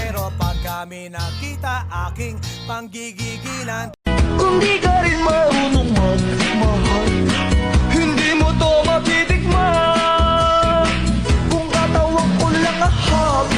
Pero pag kami nakita, aking panggigigilan. Kung di ka rin marunong magmahal, hindi mo to matitikman. Kung tatawag ko lang ahap,